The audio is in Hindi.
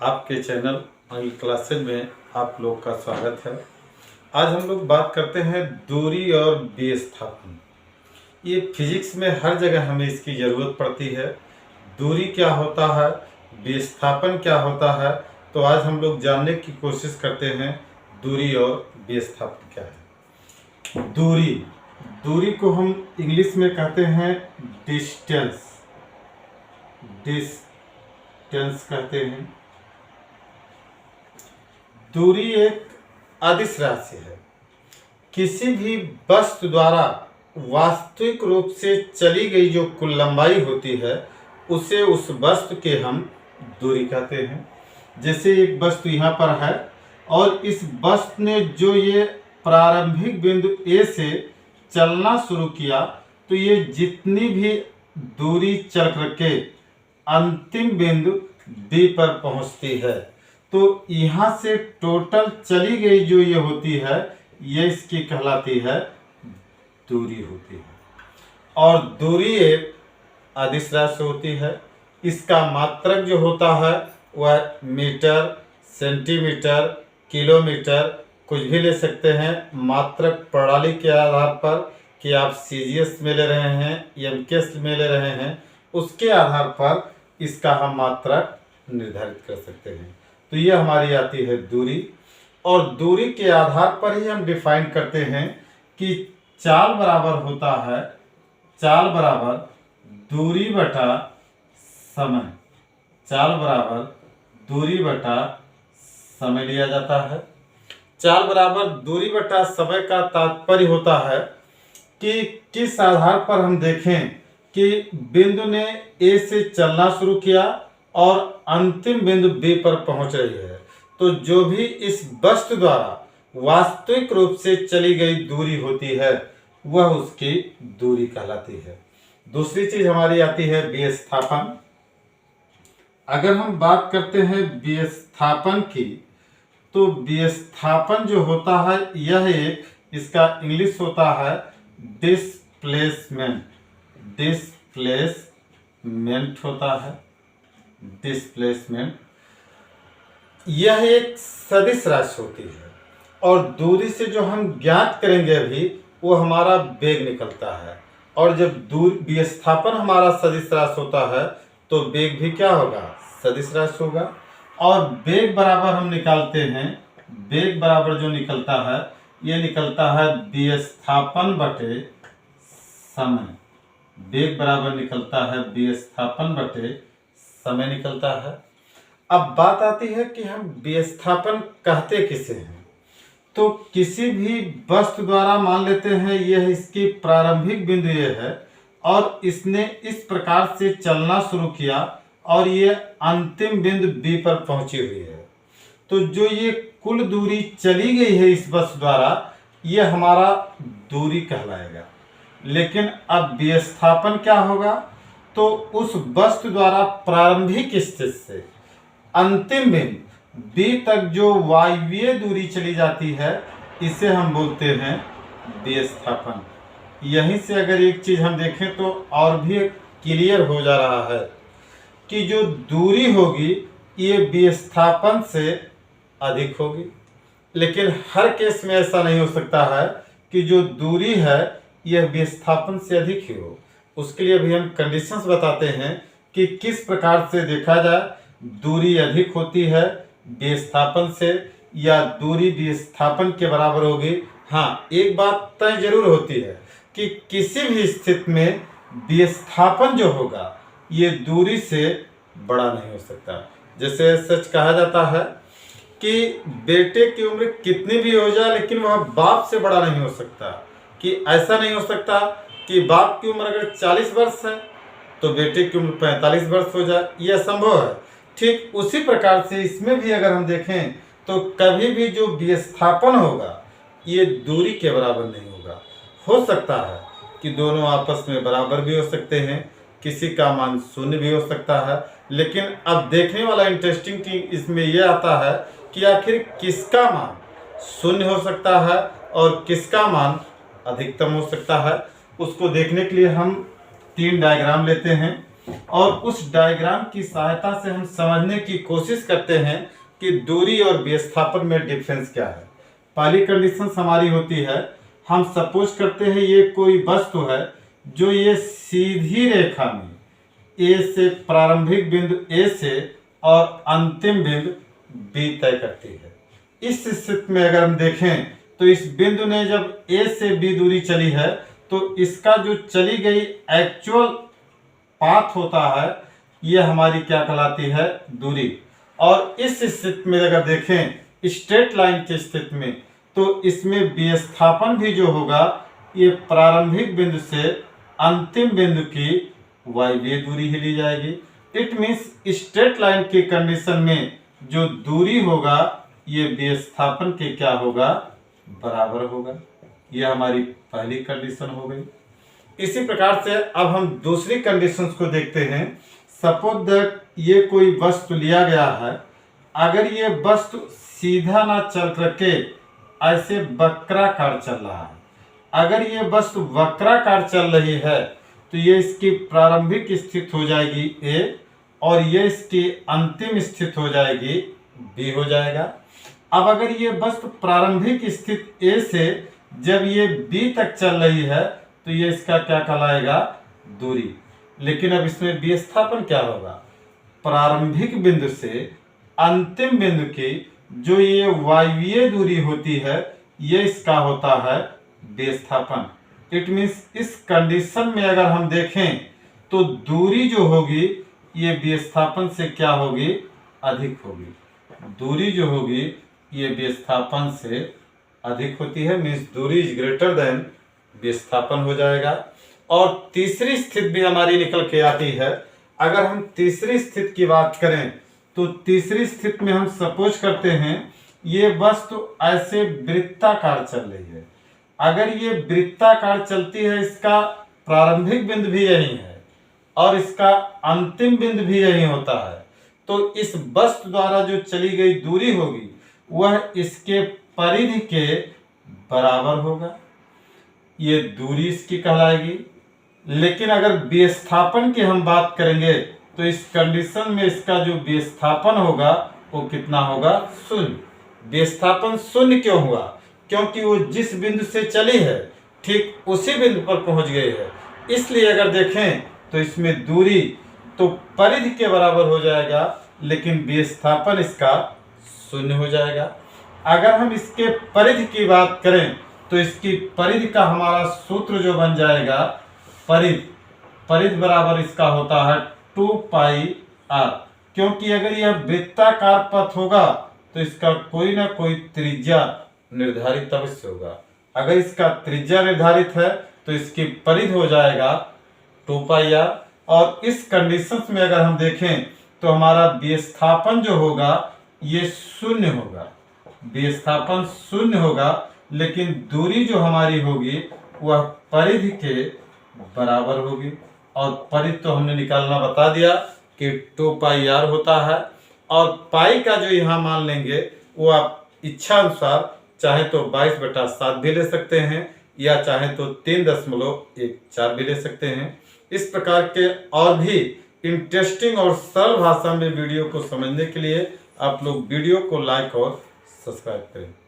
आपके चैनल अनिल क्लासेज में आप लोग का स्वागत है। आज हम लोग बात करते हैं दूरी और विस्थापन। ये फिजिक्स में हर जगह हमें इसकी ज़रूरत पड़ती है। दूरी क्या होता है, विस्थापन क्या होता है, तो आज हम लोग जानने की कोशिश करते हैं दूरी और विस्थापन क्या है। दूरी को हम इंग्लिश में कहते हैं डिस्टेंस कहते हैं। दूरी एक अदिश राशि है। किसी भी वस्तु द्वारा वास्तविक रूप से चली गई जो कुल लंबाई होती है उसे उस वस्तु के हम दूरी कहते हैं। जैसे एक वस्तु यहाँ पर है और इस वस्तु ने जो ये प्रारंभिक बिंदु ए से चलना शुरू किया तो ये जितनी भी दूरी चल करके अंतिम बिंदु बी पर पहुंचती है, तो यहाँ से टोटल चली गई जो ये होती है ये इसकी कहलाती है दूरी होती है। और दूरी एक अदिश राशि होती है। इसका मात्रक जो होता है वह मीटर, सेंटीमीटर, किलोमीटर कुछ भी ले सकते हैं। मात्रक प्रणाली के आधार पर कि आप सीजीएस में ले रहे हैं, एमकेएस में ले रहे हैं, उसके आधार पर इसका हम मात्रक निर्धारित कर सकते हैं। तो ये हमारी आती है दूरी। और दूरी के आधार पर ही हम डिफाइन करते हैं कि चाल बराबर होता है दूरी बटा समय। चाल बराबर दूरी बटा समय लिया जाता है। चाल बराबर दूरी बटा समय का तात्पर्य होता है कि किस आधार पर हम देखें कि बिंदु ने ए से चलना शुरू किया और अंतिम बिंदु बी पर पहुंच रही है, तो जो भी इस वस्तु द्वारा वास्तविक रूप से चली गई दूरी होती है वह उसकी दूरी कहलाती है। दूसरी चीज हमारी आती है विस्थापन। अगर हम बात करते हैं विस्थापन की, तो विस्थापन जो होता है यह एक, इसका इंग्लिश होता है डिस्प्लेसमेंट होता है। डिस्प्लेसमेंट यह एक सदिश राशि होती है और दूरी से जो हम ज्ञात करेंगे अभी वो हमारा वेग निकलता है। और जब विस्थापन हमारा सदिश राशि होता है तो वेग भी क्या होगा, सदिश राशि होगा। और वेग बराबर हम निकालते हैं, वेग बराबर जो निकलता है ये निकलता है विस्थापन बटे समय। वेग बराबर निकलता है विस्थापन बटे समय निकलता है। अब बात आती है कि हम विस्थापन कहते किसे हैं। तो किसी भी वस्तु द्वारा मान लेते हैं यह इसकी प्रारंभिक बिंदु ये है और इसने इस प्रकार से चलना शुरू किया और ये अंतिम बिंदु बी पर पहुंची हुई है, तो जो ये कुल दूरी चली गई है इस वस्तु द्वारा ये हमारा दूरी कहलाएगा। लेकिन अब विस्थापन क्या होगा, तो उस वस्तु द्वारा प्रारंभिक स्थिति से अंतिम बिंदु बी तक जो वायवीय दूरी चली जाती है इसे हम बोलते हैं विस्थापन। यहीं से अगर एक चीज हम देखें तो और भी क्लियर हो जा रहा है कि जो दूरी होगी ये विस्थापन से अधिक होगी। लेकिन हर केस में ऐसा नहीं हो सकता है कि जो दूरी है यह विस्थापन से अधिक ही हो। उसके लिए भी हम कंडीशंस बताते हैं कि किस प्रकार से देखा जाए दूरी अधिक होती है विस्थापन से या दूरी विस्थापन के बराबर होगी। हाँ, एक बात तय जरूर होती है कि किसी भी स्थिति में विस्थापन जो होगा ये दूरी से बड़ा नहीं हो सकता। जैसे सच कहा जाता है कि बेटे की उम्र कितनी भी हो जाए लेकिन वह बाप से बड़ा नहीं हो सकता। कि ऐसा नहीं हो सकता कि बाप की उम्र अगर 40 वर्ष है तो बेटे की उम्र 45 वर्ष हो जाए, यह असंभव है। ठीक उसी प्रकार से इसमें भी अगर हम देखें तो कभी भी जो विस्थापन होगा ये दूरी के बराबर नहीं होगा। हो सकता है कि दोनों आपस में बराबर भी हो सकते हैं, किसी का मान शून्य भी हो सकता है। लेकिन अब देखने वाला इंटरेस्टिंग की इसमें यह आता है कि आखिर किसका मान शून्य हो सकता है और किसका मान अधिकतम हो सकता है। उसको देखने के लिए हम 3 डायग्राम लेते हैं। और उस डायग्राम की सहायता से हम समझने की कोशिश करते हैं कि दूरी और विस्थापन में डिफरेंस क्या है। पहली कंडीशन हमारी होती है, हम सपोज करते हैं ये कोई वस्तु है जो ये सीधी रेखा में ए से प्रारंभिक बिंदु ए से और अंतिम बिंदु बी तय करती है। इस स्थिति में अगर हम देखें तो इस बिंदु ने जब ए से बी दूरी चली है तो इसका जो चली गई एक्चुअल पाथ होता है ये हमारी क्या कहलाती है, दूरी। और इस स्थिति में अगर देखें स्ट्रेट लाइन की स्थिति में तो इसमें विस्थापन भी जो होगा ये प्रारंभिक बिंदु से अंतिम बिंदु की वायवीय दूरी ही ली जाएगी। इट मीन्स स्ट्रेट लाइन की कंडीशन में जो दूरी होगा ये विस्थापन के क्या होगा, बराबर होगा। ये हमारी पहली कंडीशन हो गई। इसी प्रकार से अब हम दूसरी कंडीशंस को देखते हैं। सपोज दैट ये कोई वस्तु लिया गया है, अगर ये वस्तु सीधा ना चल करके ऐसे वक्राकार चल रहा है, अगर ये वस्तु वक्राकार चल रही है तो ये इसकी प्रारंभिक स्थिति हो जाएगी ए और ये इसकी अंतिम स्थिति हो जाएगी बी हो जाएगा। अब अगर ये वस्तु प्रारंभिक स्थिति ए से जब ये बी तक चल रही है तो ये इसका क्या कहलाएगा, दूरी। लेकिन अब इसमें विस्थापन क्या होगा, प्रारंभिक बिंदु से अंतिम बिंदु की जो ये वायवीय दूरी होती है ये इसका होता है विस्थापन। इट मीन्स इस कंडीशन में अगर हम देखें तो दूरी जो होगी ये विस्थापन से क्या होगी, अधिक होगी। दूरी जो होगी ये विस्थापन से अधिक होती है, मीन्स दूरी इज ग्रेटर देन विस्थापन हो जाएगा। और तीसरी स्थिति भी हमारी निकल के आती है। अगर हम तीसरी स्थिति की बात करें तो तीसरी स्थिति में हम सपोज करते हैं ये वस्तु ऐसे वृत्ताकार चल रही है। अगर ये वृत्ताकार चलती है, इसका प्रारंभिक बिंदु भी यही है और इसका अंतिम बिंदु भी यही होता है, तो इस वस्तु द्वारा जो चली गई दूरी होगी वह इसके परिधि के बराबर होगा, ये दूरी इसकी कहलाएगी। लेकिन अगर विस्थापन की हम बात करेंगे तो इस कंडीशन में इसका जो विस्थापन होगा वो कितना होगा, शून्य। विस्थापन शून्य क्यों हुआ, क्योंकि वो जिस बिंदु से चली है ठीक उसी बिंदु पर पहुंच गई है। इसलिए अगर देखें तो इसमें दूरी तो परिधि के बराबर हो जाएगा लेकिन विस्थापन इसका शून्य हो जाएगा। अगर हम इसके परिधि की बात करें तो इसकी परिधि का हमारा सूत्र जो बन जाएगा, परिधि बराबर इसका होता है 2πr, क्योंकि अगर यह वृत्ताकार पथ होगा तो इसका कोई ना कोई त्रिज्या निर्धारित अवश्य होगा। अगर इसका त्रिज्या निर्धारित है तो इसकी परिधि हो जाएगा 2πr। और इस कंडीशंस में अगर हम देखें तो हमारा विस्थापन जो होगा ये शून्य होगा, विस्थापन शून्य होगा, लेकिन दूरी जो हमारी होगी वह परिधि के बराबर होगी। और परिधि तो हमने निकालना बता दिया कि 2πr होता है। और पाई का जो यहाँ मान लेंगे वो आप इच्छा अनुसार चाहे तो 22/7 भी ले सकते हैं या चाहे तो 3.14 भी ले सकते हैं। इस प्रकार के और भी इंटरेस्टिंग और सरल भाषा में वीडियो को समझने के लिए आप लोग वीडियो को लाइक और सब्सक्राइब करें।